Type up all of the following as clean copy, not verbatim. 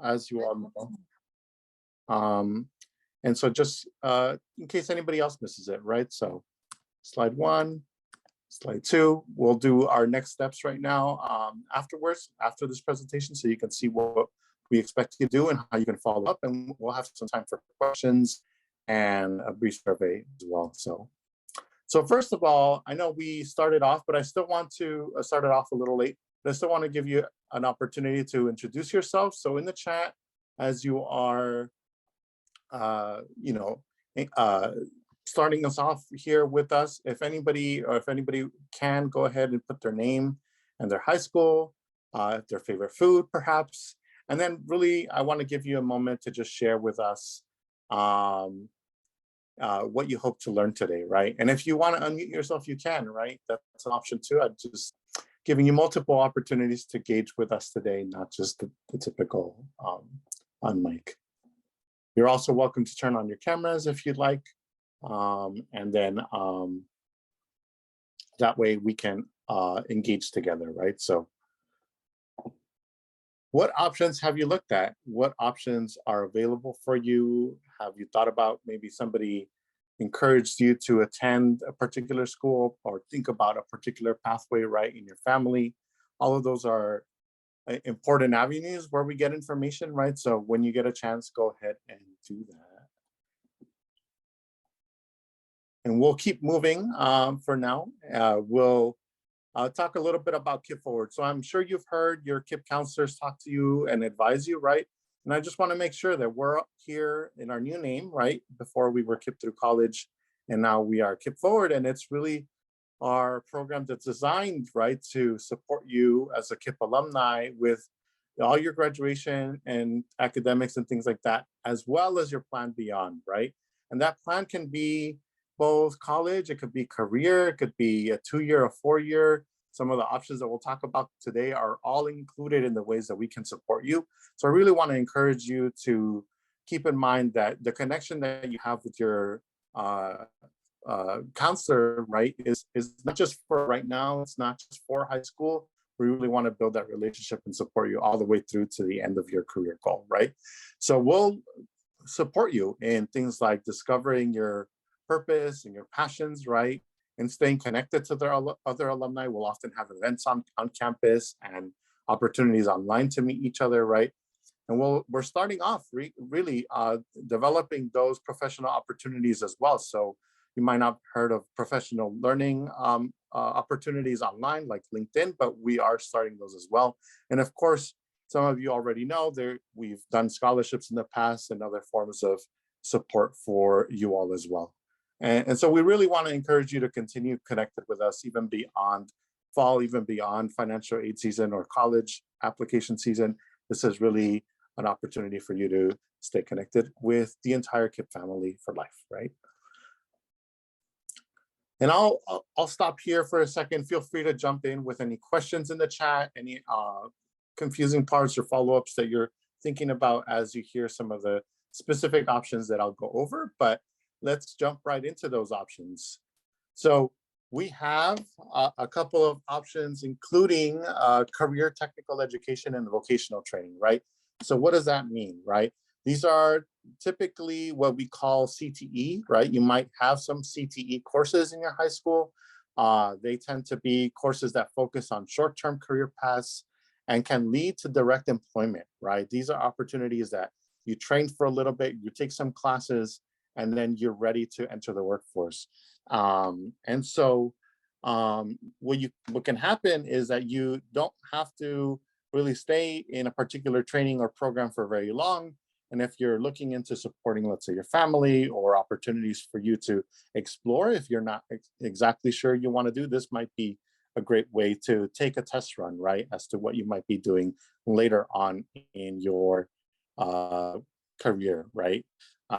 as you all know. Um, and so just in case anybody else misses it, right? So slide one, slide two, we'll do our next steps right now afterwards, after this presentation, so you can see what we expect you to do and how you can follow up. And we'll have some time for questions and a brief survey as well. So first of all, I know we started off, but I still want to start it off a little late. But I still want to give you an opportunity to introduce yourself. So in the chat, as you are, you know, uh, starting us off here with us, if anybody can go ahead and put their name and their high school, their favorite food perhaps. And then really, I want to give you a moment to just share with us what you hope to learn today, right? And if you want to unmute yourself, you can, right? That's an option too. I'm just giving you multiple opportunities to engage with us today, not just the typical on mic. You're also welcome to turn on your cameras if you'd like. And then that way we can engage together, right? So what options have you looked at? What options are available for you? Have you thought about maybe somebody encouraged you to attend a particular school or think about a particular pathway, right, in your family? All of those are important avenues where we get information, right? So when you get a chance, go ahead and do that. And we'll keep moving for now. We'll talk a little bit about KIPP Forward. So I'm sure you've heard your KIPP counselors talk to you and advise you, right? And I just want to make sure that we're here in our new name, right? Before we were KIPP Through College, and now we are KIPP Forward. And it's really our program that's designed, right, to support you as a KIPP alumni with all your graduation and academics and things like that, as well as your plan beyond, right? And that plan can be both college, it could be career, it could be a 2-year or 4-year. Some of the options that we'll talk about today are all included in the ways that we can support you. So I really want to encourage you to keep in mind that the connection that you have with your counselor, right, is not just for right now, it's not just for high school. We really want to build that relationship and support you all the way through to the end of your career goal, right? So we'll support you in things like discovering your purpose and your passions, right? And staying connected to their other alumni. We'll often have events on campus and opportunities online to meet each other, right? And we're starting off really developing those professional opportunities as well. So you might not have heard of professional learning opportunities online like LinkedIn, but we are starting those as well. And of course, some of you already know we've done scholarships in the past and other forms of support for you all as well. And so we really want to encourage you to continue connected with us even beyond fall, even beyond financial aid season or college application season. This is really an opportunity for you to stay connected with the entire KIPP family for life, right? And I'll stop here for a second. Feel free to jump in with any questions in the chat, any confusing parts or follow-ups that you're thinking about as you hear some of the specific options that I'll go over. But let's jump right into those options. So we have a couple of options, including career technical education and vocational training, right? So what does that mean, right? These are typically what we call CTE, right? You might have some CTE courses in your high school. They tend to be courses that focus on short-term career paths and can lead to direct employment, right? These are opportunities that you train for a little bit, you take some classes, and then you're ready to enter the workforce. And so what can happen is that you don't have to really stay in a particular training or program for very long. And if you're looking into supporting, let's say, your family or opportunities for you to explore, if you're not exactly sure you want to do, this might be a great way to take a test run, right, as to what you might be doing later on in your career, right?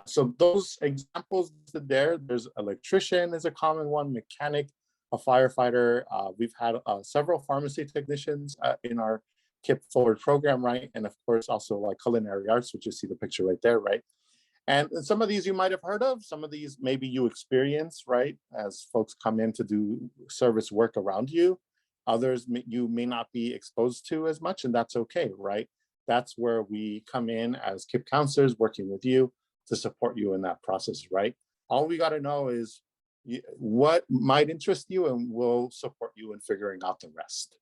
So those examples there's electrician is a common one, mechanic, a firefighter. We've had several pharmacy technicians in our KIPP Forward program, right? And of course, also like culinary arts, which you see the picture right there, right? And some of these you might have heard of, some of these maybe you experience, right? As folks come in to do service work around you. Others you may not be exposed to as much, and that's okay, right? that's where we come in as KIPP counselors working with you to support you in that process, right? All we got to know is what might interest you, and we'll support you in figuring out the rest.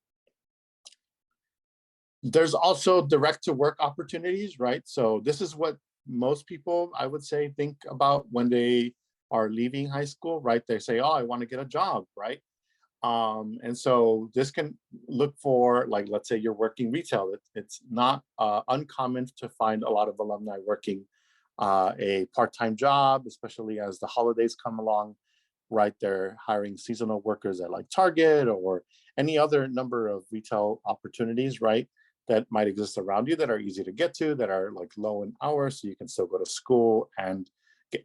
There's also direct to work opportunities, right? So this is what most people, I would say, think about when they are leaving high school, right? They say, oh, I want to get a job, right? And so this can look for, like, let's say you're working retail. It's not uncommon to find a lot of alumni working a part-time job, especially as the holidays come along, right? They're hiring seasonal workers at like Target or any other number of retail opportunities, right? That might exist around you that are easy to get to, that are like low in hours, so you can still go to school and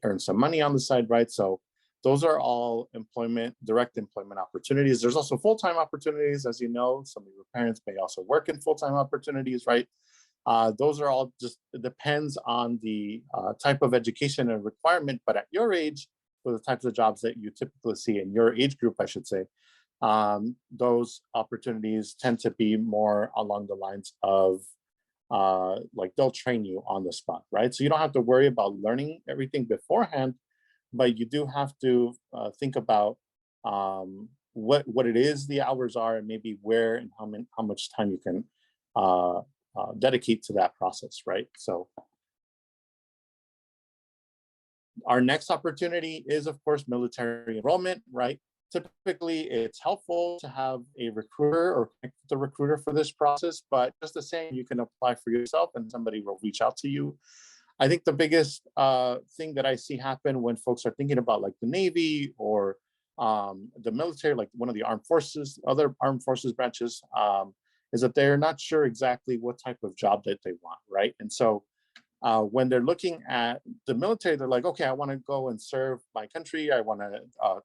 earn some money on the side, right? So those are all direct employment opportunities. There's also full-time opportunities, as you know. Some of your parents may also work in full-time opportunities, right? Those are all just, it depends on the type of education and requirement, but at your age, for the types of jobs that you typically see in your age group, I should say, those opportunities tend to be more along the lines of like they'll train you on the spot, right? So you don't have to worry about learning everything beforehand, but you do have to think about what it is the hours are, and maybe where and how much time you can dedicate to that process, right? So our next opportunity is, of course, military enrollment, right? Typically, it's helpful to have a recruiter or connect with the recruiter for this process, but just the same, you can apply for yourself and somebody will reach out to you. I think the biggest thing that I see happen when folks are thinking about like the Navy or the military, like one of the armed forces, other armed forces branches, is that they're not sure exactly what type of job that they want, right? And so when they're looking at the military, they're like, okay, I want to go and serve my country. I want to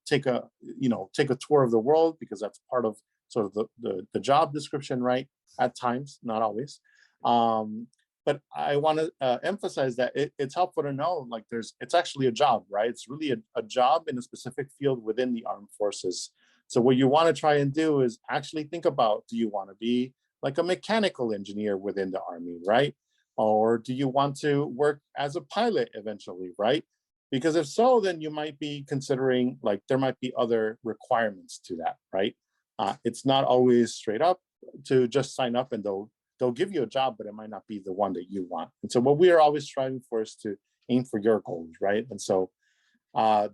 take a tour of the world, because that's part of sort of the job description, right? At times, not always. But I want to emphasize that it's helpful to know, like, it's actually a job, right? It's really a job in a specific field within the armed forces. So what you want to try and do is actually think about, do you want to be like a mechanical engineer within the Army, right? Or do you want to work as a pilot eventually, right? Because if so, then you might be considering, like, there might be other requirements to that, right? It's not always straight up to just sign up and they'll give you a job, but it might not be the one that you want. And so what we are always striving for is to aim for your goals, right? And so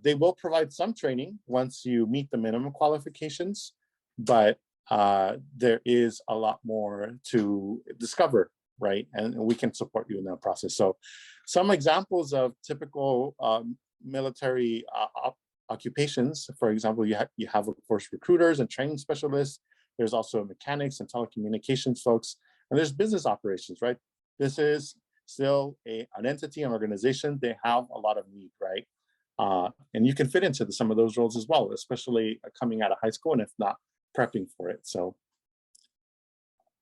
they will provide some training once you meet the minimum qualifications, but there is a lot more to discover, right? And we can support you in that process. So some examples of typical military occupations, for example, you have, of course, recruiters and training specialists. There's also mechanics and telecommunications folks, and there's business operations, right? This is still an entity, an organization. They have a lot of need, right? And you can fit into some of those roles as well, especially coming out of high school, and if not, prepping for it. So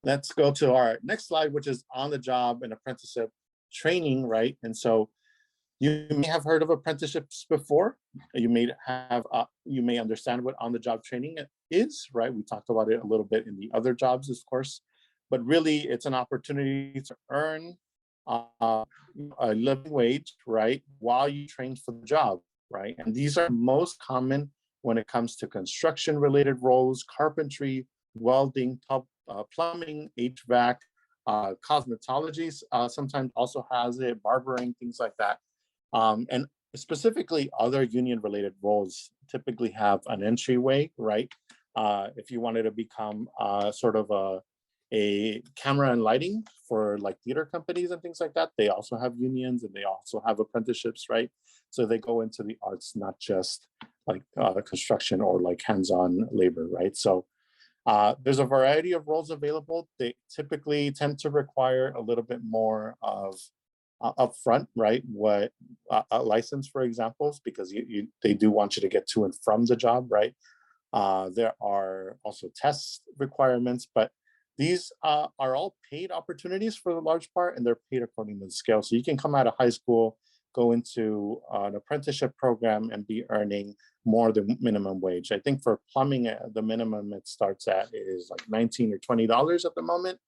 let's go to our next slide, which is on the job and apprenticeship training, right? And so you may have heard of apprenticeships before. You may understand what on the job training is, right? We talked about it a little bit in the other jobs, of course, but really it's an opportunity to earn a living wage, right? While you train for the job, right? And these are most common when it comes to construction related roles, carpentry, welding, plumbing, HVAC, cosmetology sometimes also has it, barbering, things like that. And specifically other union related roles typically have an entryway, right? If you wanted to become sort of a camera and lighting for like theater companies and things like that, they also have unions and they also have apprenticeships, right? So they go into the arts, not just like construction or like hands-on labor, right? So there's a variety of roles available. They typically tend to require a little bit more of upfront, right? What a license, for example, because they do want you to get to and from the job, right? There are also test requirements, but these are all paid opportunities for the large part, and they're paid according to the scale. So you can come out of high school, go into an apprenticeship program, and be earning more than minimum wage. I think for plumbing, the minimum it starts at is like $19 or $20 at the moment.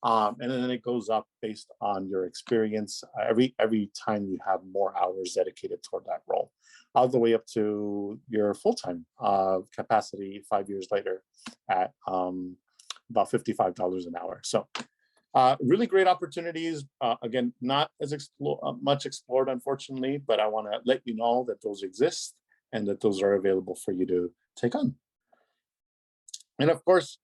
And then it goes up based on your experience every time you have more hours dedicated toward that role, all the way up to your full-time capacity 5 years later at about $55 an hour. So really great opportunities. Again, not as much explored, unfortunately, but I want to let you know that those exist and that those are available for you to take on. And of course,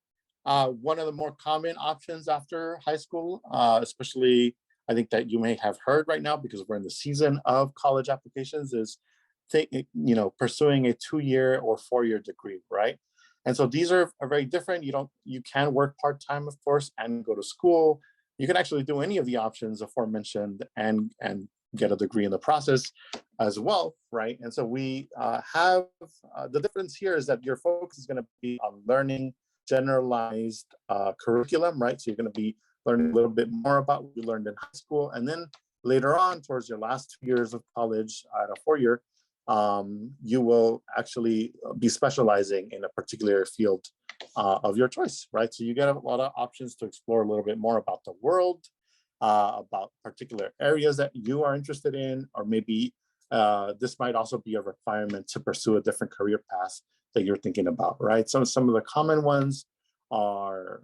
one of the more common options after high school, especially I think that you may have heard right now because we're in the season of college applications, is pursuing a 2-year or 4-year degree, right? And so these are very different. You can work part-time, of course, and go to school. You can actually do any of the options aforementioned and get a degree in the process as well, right? And so we have the difference here is that your focus is going to be on learning generalized curriculum, right? So you're going to be learning a little bit more about what you learned in high school, and then later on, towards your last 2 years of college at a 4-year, you will actually be specializing in a particular field of your choice, right? So you get a lot of options to explore a little bit more about the world, about particular areas that you are interested in, or maybe this might also be a requirement to pursue a different career path that you're thinking about, right? So some of the common ones are,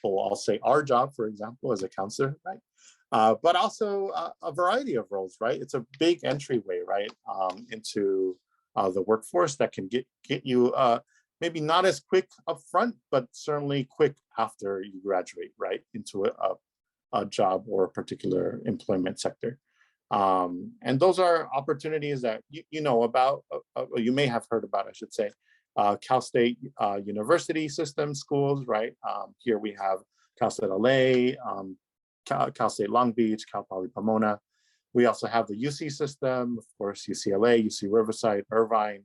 well, I'll say our job, for example, as a counselor, right? But also a variety of roles, right? It's a big entryway, right, into the workforce that can get you maybe not as quick up front, but certainly quick after you graduate, right, into a job or a particular employment sector. And those are opportunities that you know about, you may have heard about, I should say. Cal State University System schools, right? Here we have Cal State LA, Cal State Long Beach, Cal Poly Pomona. We also have the UC system, of course, UCLA, UC Riverside, Irvine,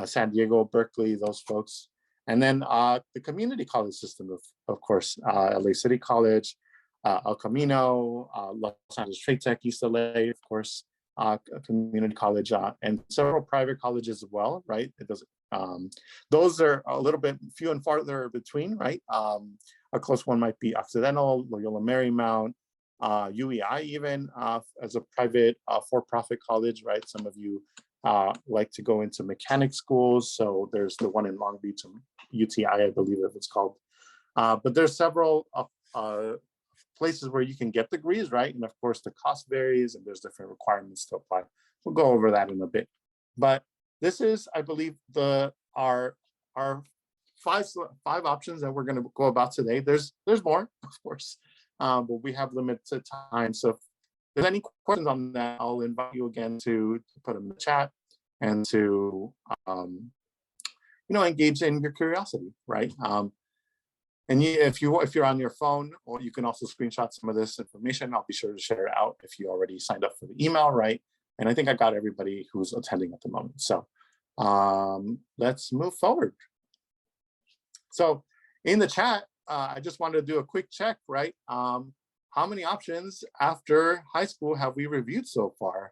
San Diego, Berkeley, those folks. And then the community college system, of course, LA City College, El Camino, Los Angeles Trade Tech, East LA, of course, community college, and several private colleges as well, right? Those are a little bit few and farther between, right? A close one might be Occidental, Loyola Marymount, UEI even as a private for-profit college, right? Some of you like to go into mechanic schools. So there's the one in Long Beach, UTI, I believe it was called. But there's several places where you can get degrees, right? And of course the cost varies and there's different requirements to apply. We'll go over that in a bit. But this is, I believe, our five options that we're going to go about today. There's more, of course, but we have limited time. So if there's any questions on that, I'll invite you again to put them in the chat and to engage in your curiosity, right? And if you're on your phone, or you can also screenshot some of this information. I'll be sure to share it out if you already signed up for the email, right? And I think I got everybody who's attending at the moment. So let's move forward. So in the chat, I just wanted to do a quick check, right? How many options after high school have we reviewed so far?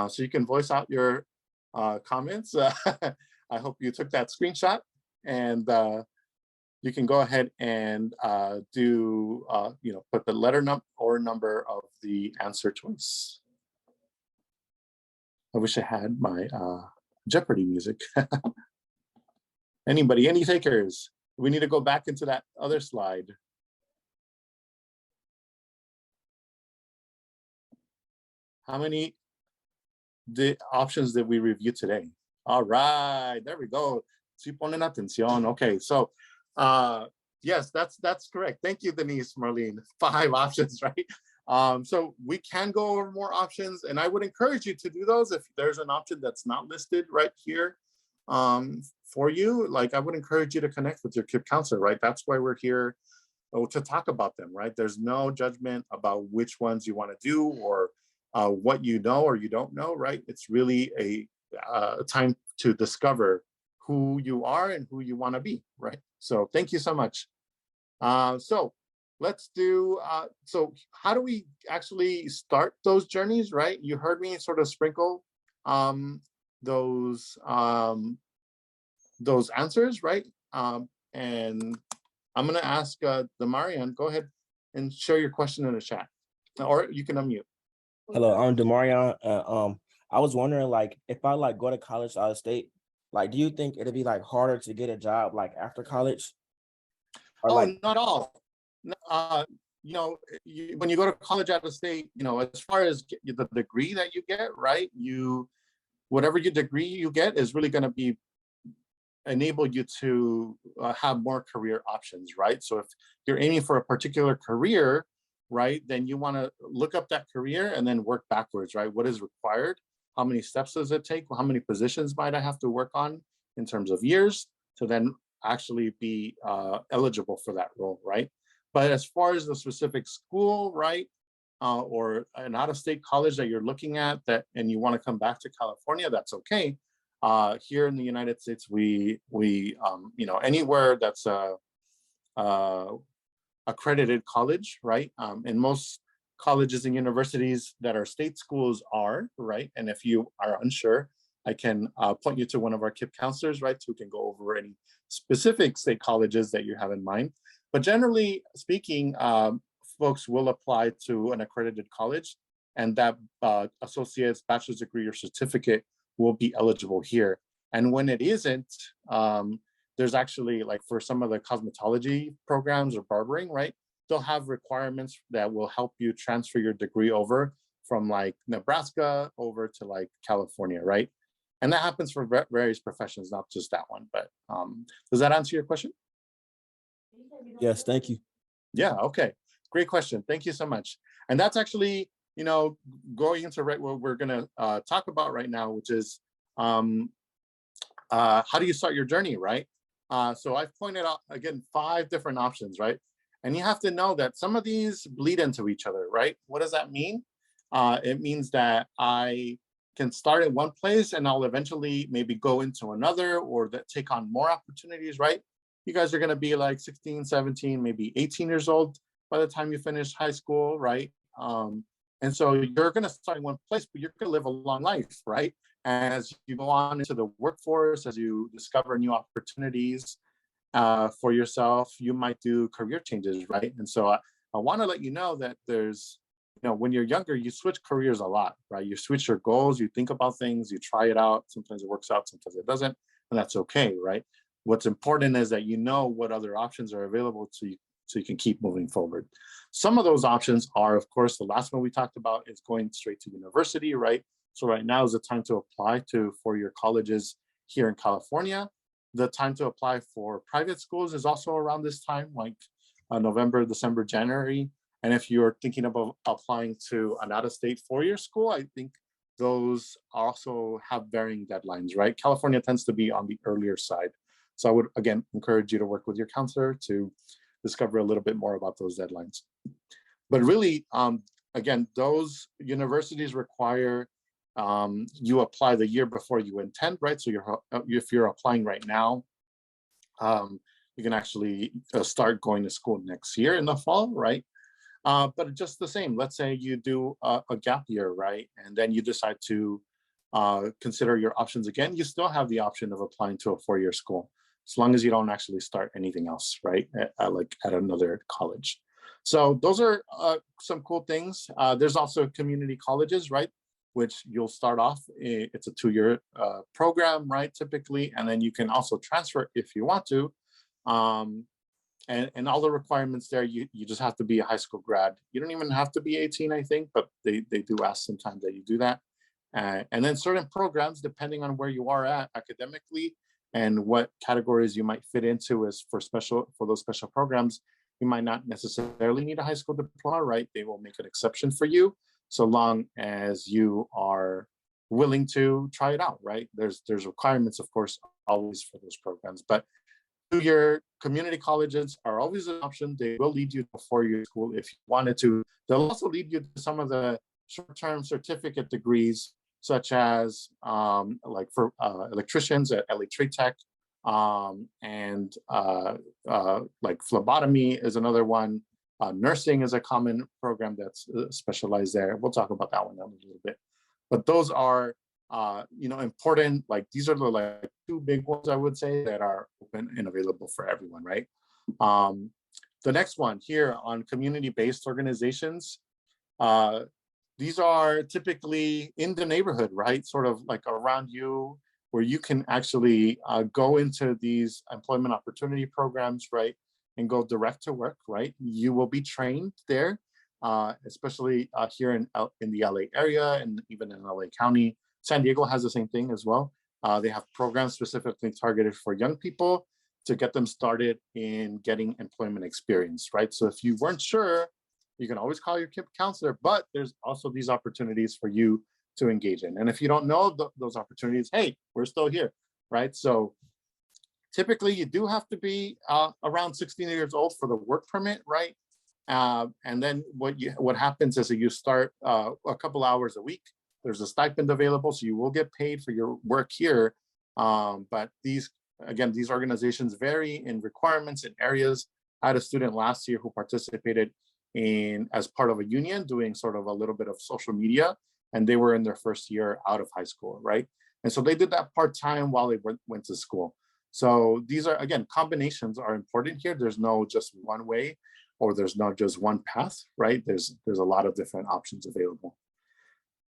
So you can voice out your comments. I hope you took that screenshot, and you can go ahead and put the letter number of the answer choice. I wish I had my Jeopardy music. Anybody, any takers? We need to go back into that other slide. How many options did we review today? All right, there we go. Sí ponen atención. Okay, so yes, that's correct. Thank you, Denise, Marlene. 5 options, right? So we can go over more options, and I would encourage you to do those. If there's an option that's not listed right here for you, like I would encourage you to connect with your KIPP counselor, right? That's why we're here to talk about them, right? There's no judgment about which ones you want to do or what you know or you don't know, right? It's really a time to discover who you are and who you want to be, right? So thank you so much. So let's do, so how do we actually start those journeys, right? You heard me sort of sprinkle those answers, right? And I'm gonna ask Damarian, go ahead, and share your question in the chat, or you can unmute. Hello, I'm Demarion. I was wondering, like, if I like go to college out of state, like, do you think it'd be like harder to get a job like after college? Or Oh, like, not all. When you go to college out of state, as far as the degree that you get, right? Whatever your degree you get is really going to be enable you to have more career options, right? So if you're aiming for a particular career, right, then you want to look up that career and then work backwards, right? What is required? How many steps does it take? How many positions might I have to work on in terms of years to then actually be eligible for that role, right? But as far as the specific school, right, or an out-of-state college that you're looking at and you want to come back to California, that's okay. Here in the United States, we anywhere that's a accredited college, right? And most colleges and universities that are state schools are, right? And if you are unsure, I can point you to one of our KIPP counselors, right? Who can go over any specific state colleges that you have in mind. But generally speaking, folks will apply to an accredited college, and that associate's, bachelor's degree, or certificate will be eligible here. And when it isn't, there's actually, like for some of the cosmetology programs or barbering, right? They'll have requirements that will help you transfer your degree over from like Nebraska over to like California, right? And that happens for various professions, not just that one. But does that answer your question? yes, thank you. Yeah, okay. Great question. Thank you so much. And that's actually, going into what we're going to talk about right now, which is how do you start your journey, right? So I've pointed out, again, 5 different options, right? And you have to know that some of these bleed into each other, right? What does that mean? It means that I can start at one place and I'll eventually maybe go into another, or that take on more opportunities, right? You guys are going to be like 16, 17, maybe 18 years old by the time you finish high school, right? And so you're going to start in one place, but you're going to live a long life, right? As you go on into the workforce, as you discover new opportunities for yourself, you might do career changes, right? And so I want to let you know that there's, when you're younger, you switch careers a lot, right? You switch your goals, you think about things, you try it out. Sometimes it works out, sometimes it doesn't, and that's okay, right? What's important is that you know what other options are available to you, so you can keep moving forward. Some of those options are, of course, the last one we talked about is going straight to university, right? So right now is the time to apply to four-year colleges here in California. The time to apply for private schools is also around this time, like November, December, January. And if you're thinking about applying to an out-of-state four-year school, I think those also have varying deadlines, right? California tends to be on the earlier side. So I would, again, encourage you to work with your counselor to discover a little bit more about those deadlines. But really, again, those universities require you apply the year before you intend, right? So if you're applying right now, you can actually start going to school next year in the fall, right? But just the same, let's say you do a gap year, right? And then you decide to consider your options again, you still have the option of applying to a four-year school, as long as you don't actually start anything else, right? Like at another college. So those are some cool things. There's also community colleges, right? Which you'll start off, it's a 2-year program, right, typically, and then you can also transfer if you want to. And all the requirements there, you just have to be a high school grad. You don't even have to be 18, I think, but they do ask sometimes that you do that. And then certain programs, depending on where you are at academically and what categories you might fit into, is for those special programs, you might not necessarily need a high school diploma, right? They will make an exception for you, so long as you are willing to try it out, right? There's requirements, of course, always for those programs, but 2-year community colleges are always an option. They will lead you to a 4-year school if you wanted to. They'll also lead you to some of the short-term certificate degrees, such as like for electricians at LA Trade Tech, and like phlebotomy is another one. Nursing is a common program that's specialized there. We'll talk about that one in a little bit. But those are important. Like these are the like 2 big ones, I would say, that are open and available for everyone, right? The next one here on community-based organizations. Uh, these are typically in the neighborhood, right? Sort of like around you, where you can actually go into these employment opportunity programs, right? And go direct to work, right? You will be trained there, especially here in the LA area and even in LA County. San Diego has the same thing as well. They have programs specifically targeted for young people to get them started in getting employment experience, right? So if you weren't sure, you can always call your counselor, but there's also these opportunities for you to engage in. And if you don't know those opportunities, hey, we're still here, right? So typically you do have to be around 16 years old for the work permit, right? And then what happens is that you start a couple hours a week. There's a stipend available, so you will get paid for your work here. But these organizations vary in requirements and areas. I had a student last year who participated as part of a union doing sort of a little bit of social media, and they were in their first year out of high school, right? And so they did that part-time while they went to school. So these are, again, combinations are important here. There's no just one way, or there's not just one path, right? There's a lot of different options available.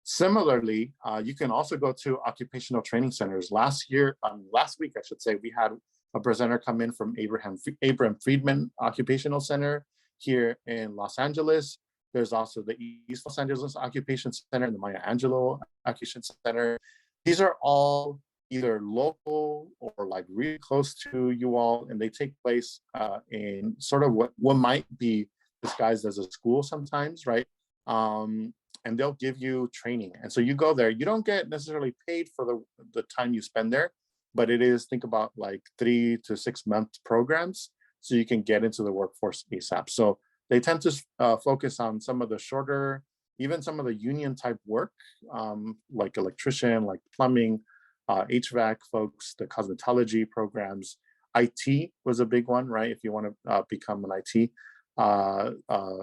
Similarly, you can also go to occupational training centers. Last week, I should say, we had a presenter come in from Abraham Friedman Occupational Center here in Los Angeles. There's also the East Los Angeles Occupation Center and the Maya Angelou Occupation Center. These are all either local or like really close to you all, and they take place in sort of what might be disguised as a school sometimes, right? And they'll give you training. And so you go there, you don't get necessarily paid for the time you spend there, but it is, think about like 3 to 6 month programs, so you can get into the workforce ASAP. So they tend to focus on some of the shorter, even some of the union type work, like electrician, like plumbing, HVAC folks, the cosmetology programs. IT was a big one, right? If you want to become an IT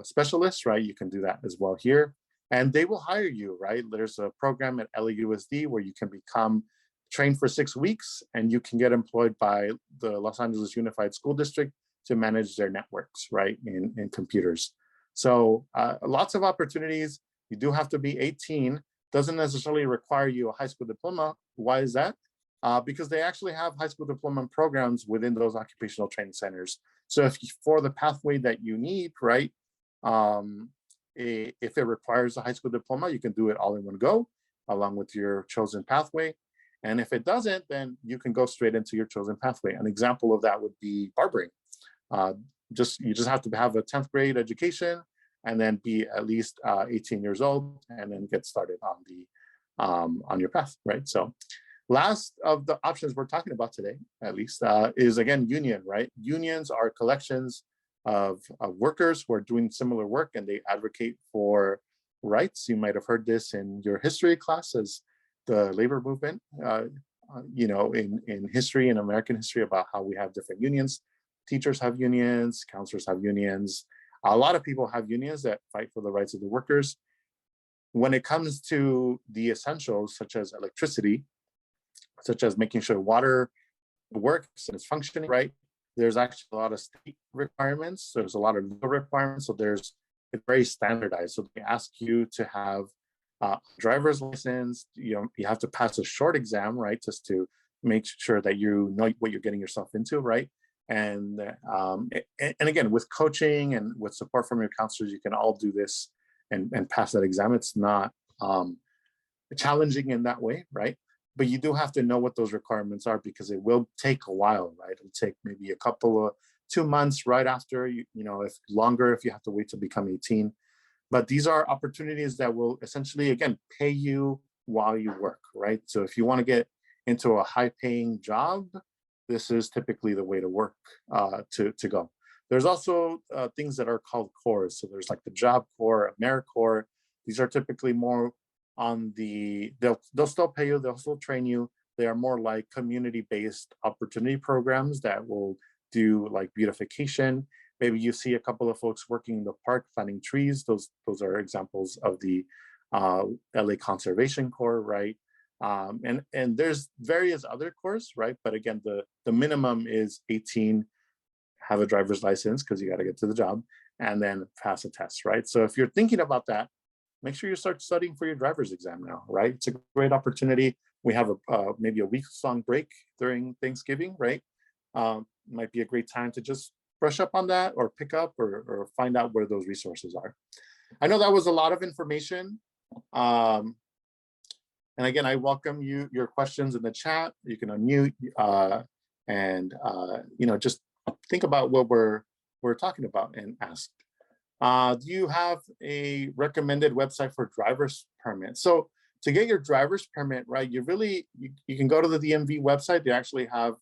specialist, right, you can do that as well here. And they will hire you, right? There's a program at LAUSD where you can become trained for 6 weeks, and you can get employed by the Los Angeles Unified School District to manage their networks, right, in computers. So lots of opportunities. You do have to be 18. Doesn't necessarily require you a high school diploma. Why is that? Because they actually have high school diploma programs within those occupational training centers. So for the pathway that you need, right, if it requires a high school diploma, you can do it all in one go, along with your chosen pathway. And if it doesn't, then you can go straight into your chosen pathway. An example of that would be barbering. You just have to have a 10th grade education and then be at least 18 years old, and then get started on your path, right? So last of the options we're talking about today, at least, is again union, right? Unions are collections of workers who are doing similar work, and they advocate for rights. You might have heard this in your history class as the labor movement, in history, in American history, about how we have different unions. Teachers have unions, counselors have unions. A lot of people have unions that fight for the rights of the workers. When it comes to the essentials, such as electricity, such as making sure water works and is functioning right, there's actually a lot of state requirements. There's a lot of legal requirements. So it's very standardized. So they ask you to have a driver's license. You have to pass a short exam, right, just to make sure that you know what you're getting yourself into, right? And again, with coaching and with support from your counselors, you can all do this and pass that exam. It's not challenging in that way, right? But you do have to know what those requirements are, because it will take a while, right? It'll take maybe 2 months right after, if longer, if you have to wait to become 18. But these are opportunities that will essentially, again, pay you while you work, right? So if you want to get into a high paying job, this is typically the way to work to go. There's also things that are called cores. So there's like the Job Corps, AmeriCorps. These are typically more on they'll still pay you, they'll still train you. They are more like community-based opportunity programs that will do like beautification. Maybe you see a couple of folks working in the park planting trees. Those are examples of the LA Conservation Corps, right? And there's various other corps, right? But again, the minimum is 18. have a driver's license because you got to get to the job, and then pass a test, right? So if you're thinking about that, make sure you start studying for your driver's exam now, right? It's a great opportunity. We have a maybe a week-long break during Thanksgiving, right? Might be a great time to just brush up on that or pick up or find out where those resources are. I know that was a lot of information. And again, I welcome your questions in the chat. You can unmute and just think about what we're talking about and ask. Do you have a recommended website for driver's permit? So to get your driver's permit, right, you can go to the DMV website. They actually have,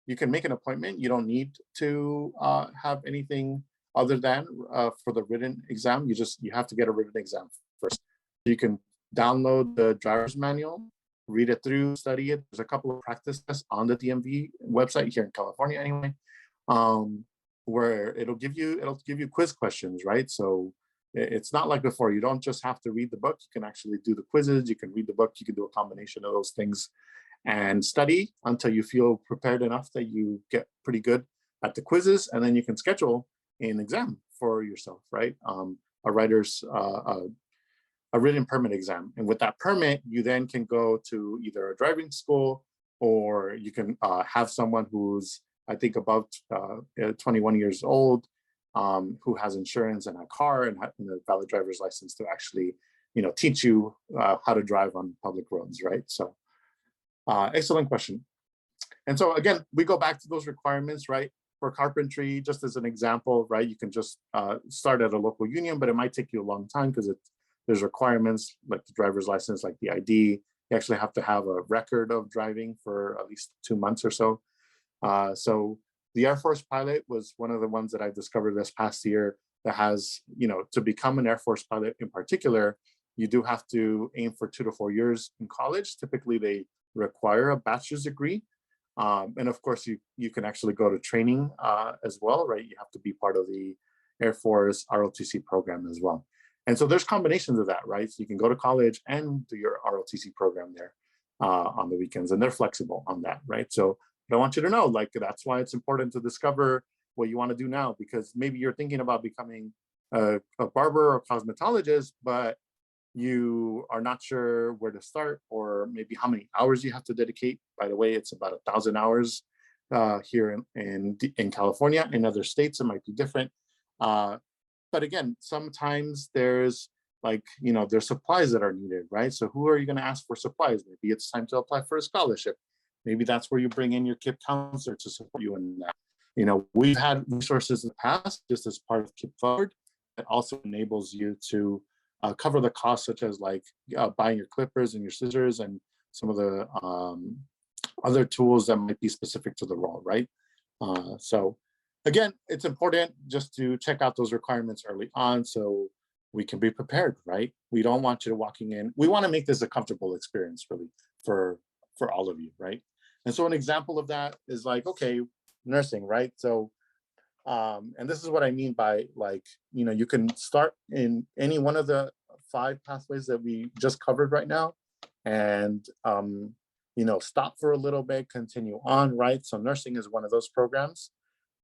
you can make an appointment. You don't need to have anything other than for the written exam. You have to get a written exam first. You can download the driver's manual, read it through, study it. There's a couple of practice tests on the DMV website here in California anyway, where it'll give you quiz questions, right? So it's not like before. You don't just have to read the book. You can actually do the quizzes. You can read the book. You can do a combination of those things and study until you feel prepared enough that you get pretty good at the quizzes, and then you can schedule an exam for yourself, right? A written permit exam. And with that permit, you then can go to either a driving school, or you can have someone who's, I think, above 21 years old, who has insurance and a car and a valid driver's license to actually, teach you how to drive on public roads, right? So excellent question. And so again, we go back to those requirements, right? For carpentry, just as an example, right? You can just start at a local union, but it might take you a long time because there's requirements like the driver's license, like the ID. You actually have to have a record of driving for at least 2 months or so. So the Air Force pilot was one of the ones that I discovered this past year that has, to become an Air Force pilot in particular, you do have to aim for 2 to 4 years in college. Typically, they require a bachelor's degree. And of course, you can actually go to training as well, right? You have to be part of the Air Force ROTC program as well. And so there's combinations of that, right? So you can go to college and do your ROTC program there on the weekends, and they're flexible on that, right? So I want you to know, like, that's why it's important to discover what you want to do now, because maybe you're thinking about becoming a barber or cosmetologist, but you are not sure where to start, or maybe how many hours you have to dedicate. By the way, it's about 1,000 hours here in California. In other states, it might be different. But again, sometimes there's there's supplies that are needed, right? So who are you going to ask for supplies? Maybe it's time to apply for a scholarship. Maybe that's where you bring in your KIPP counselor to support you in that. We've had resources in the past, just as part of KIPP Forward, that also enables you to cover the costs, such as buying your clippers and your scissors and some of the other tools that might be specific to the role, right? So again, it's important just to check out those requirements early on so we can be prepared, right? We don't want you walking in. We want to make this a comfortable experience, really, for all of you, right? And so an example of that is okay, nursing, right? So and this is what I mean by you can start in any one of the 5 pathways that we just covered right now, and stop for a little bit, continue on, right? So nursing is one of those programs,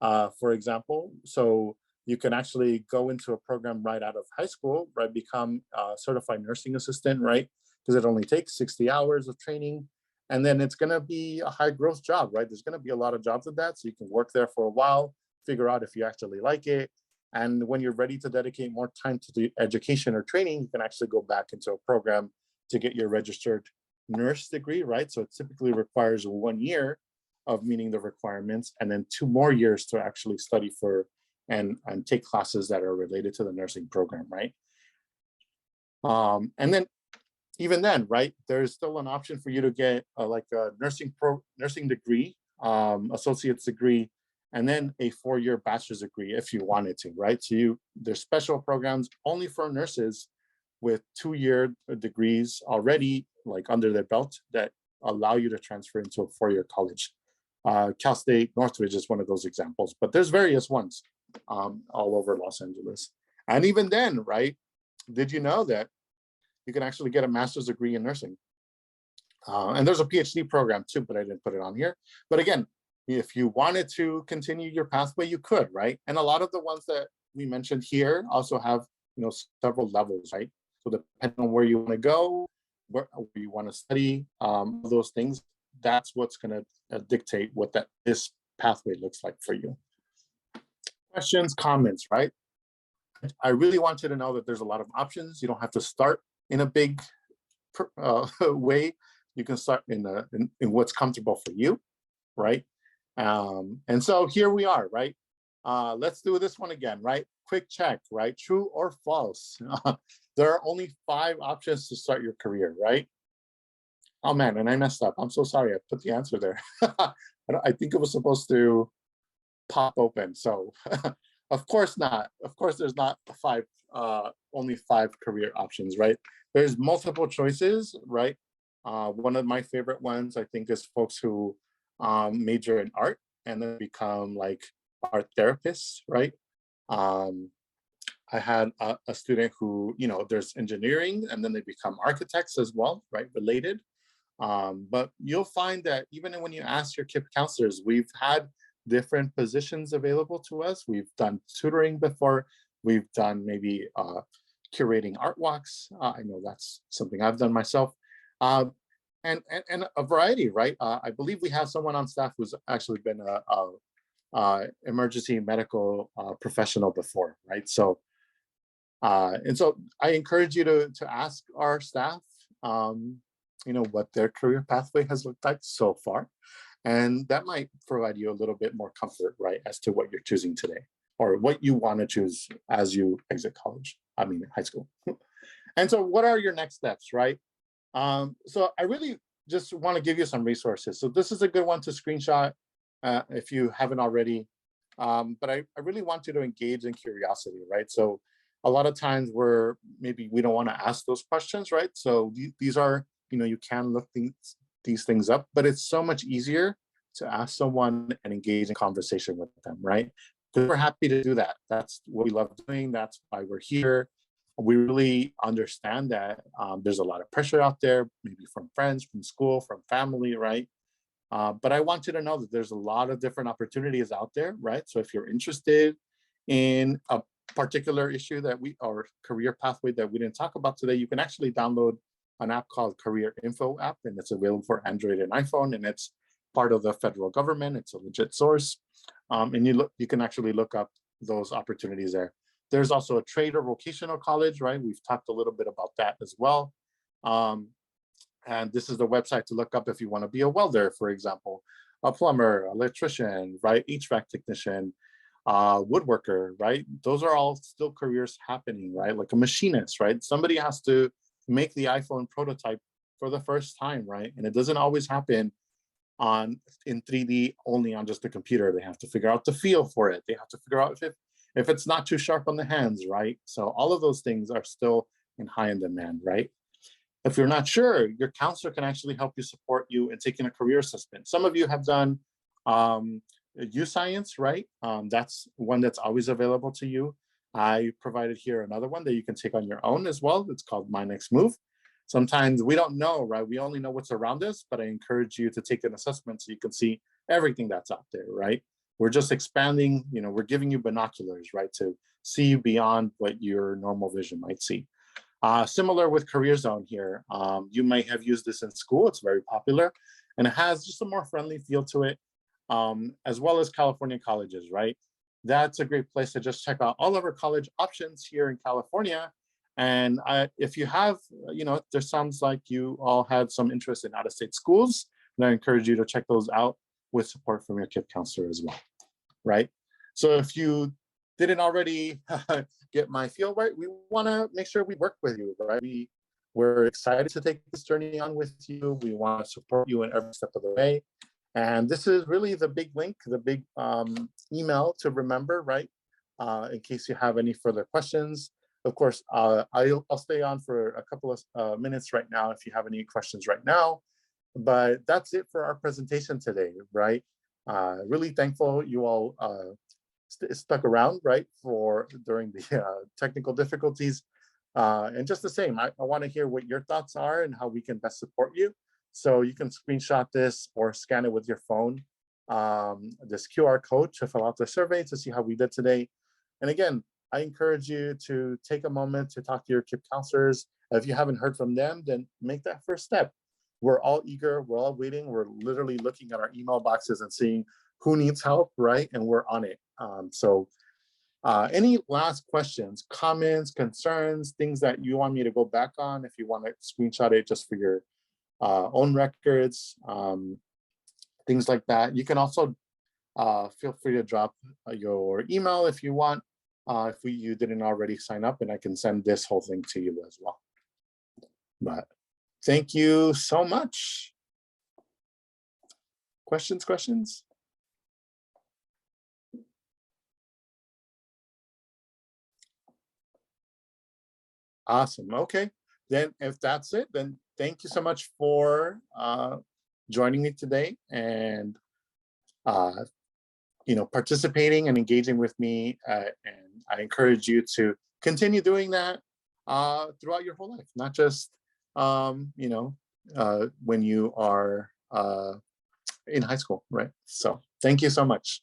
for example. So you can actually go into a program right out of high school, right? Become a certified nursing assistant, right? Because it only takes 60 hours of training. And then it's going to be a high growth job, right? There's going to be a lot of jobs with that. So you can work there for a while, figure out if you actually like it. And when you're ready to dedicate more time to the education or training, you can actually go back into a program to get your registered nurse degree, right? So it typically requires 1 year of meeting the requirements, and then 2 more years to actually study for and take classes that are related to the nursing program, right? And then even then, right, there's still an option for you to get a nursing degree, associate's degree, and then a 4-year bachelor's degree if you wanted to, right? So there's special programs only for nurses with 2-year degrees already under their belt that allow you to transfer into a 4-year college. Cal State Northridge is one of those examples, but there's various ones all over Los Angeles. And even then, right, did you know that you can actually get a master's degree in nursing? And there's a PhD program too, but I didn't put it on here. But again, If you wanted to continue your pathway, you could, right? And a lot of the ones that we mentioned here also have, several levels, right? So depending on where you want to go, where you want to study, those things, that's what's going to dictate what this pathway looks like for you. Questions, comments, right? I really want you to know that there's a lot of options. You don't have to start in a big way. You can start in what's comfortable for you, right? And so here we are, right? Let's do this one again, right? Quick check, right? True or false? There are only 5 options to start your career, right? Oh man, and I messed up. I'm so sorry. I put the answer there. I think it was supposed to pop open. So of course not. Of course, there's not only 5 career options, right? There's multiple choices, right? One of my favorite ones, I think, is folks who major in art and then become like art therapists, right? Um, I had a student who, there's engineering and then they become architects as well, right? Related. But you'll find that even when you ask your KIPP counselors, we've had different positions available to us. We've done tutoring before. We've done maybe curating art walks. I know that's something I've done myself. And a variety, right? I believe we have someone on staff who's actually been a emergency medical professional before, right? So, and so I encourage you to ask our staff, what their career pathway has looked like so far. And that might provide you a little bit more comfort, right, as to what you're choosing today or what you want to choose as you exit high school. And so what are your next steps, right? So I really just want to give you some resources. So this is a good one to screenshot if you haven't already. But I really want you to engage in curiosity, right? So a lot of times maybe we don't want to ask those questions, right? So these are, you can look these things up, but it's so much easier to ask someone and engage in conversation with them, right? Because we're happy to do that. That's what we love doing. That's why we're here. We really understand that there's a lot of pressure out there, maybe from friends, from school, from family, right? But I want you to know that there's a lot of different opportunities out there, right? So if you're interested in a particular issue or career pathway that we didn't talk about today, you can actually download an app called Career Info app, and it's available for Android and iPhone, and it's part of the federal government. It's a legit source, and you can actually look up those opportunities there. There's also a trade or vocational college, right? We've talked a little bit about that as well. And this is the website to look up if you want to be a welder, for example, a plumber, electrician, right? HVAC technician, woodworker, right? Those are all still careers happening, right? Like a machinist, right? Somebody has to make the iPhone prototype for the first time, right? And it doesn't always happen in 3D only on just the computer. They have to figure out the feel for it. They have to figure out if it's not too sharp on the hands, right? So all of those things are still in high in demand, right? If you're not sure, your counselor can actually help you support you in taking a career assessment. Some of you have done U-Science, right? That's one that's always available to you. I provided here another one that you can take on your own as well. It's called My Next Move. Sometimes we don't know, right? We only know what's around us, but I encourage you to take an assessment so you can see everything that's out there, right? We're just expanding, we're giving you binoculars, right? To see beyond what your normal vision might see. Similar with Career Zone here. You might have used this in school. It's very popular and it has just a more friendly feel to it, as well as California colleges, right? That's a great place to just check out all of our college options here in California. And if you have, there sounds like you all had some interest in out-of-state schools, and I encourage you to check those out with support from your KIPP counselor as well, right? So if you didn't already get my feel right, we want to make sure we work with you, right? We're excited to take this journey on with you. We want to support you in every step of the way. And this is really the big link, the big email to remember, right? In case you have any further questions. Of course, I'll stay on for a couple of minutes right now if you have any questions right now. But that's it for our presentation today, right? Really thankful you all stuck around, right, during the technical difficulties. And just the same, I want to hear what your thoughts are and how we can best support you. So you can screenshot this or scan it with your phone this QR code to fill out the survey to see how we did today. And again, I encourage you to take a moment to talk to your KIPP counselors. If you haven't heard from them, then make that first step. We're all eager, we're all waiting. We're literally looking at our email boxes and seeing who needs help, right? And we're on it. Any last questions, comments, concerns, things that you want me to go back on? If you want to screenshot it just for your own records, things like that. You can also feel free to drop your email if you want, if you didn't already sign up, and I can send this whole thing to you as well. But thank you so much. Questions? Awesome. Okay. Then if that's it, then thank you so much for joining me today and participating and engaging with me. And I encourage you to continue doing that throughout your whole life, not just when you are in high school, right? So thank you so much.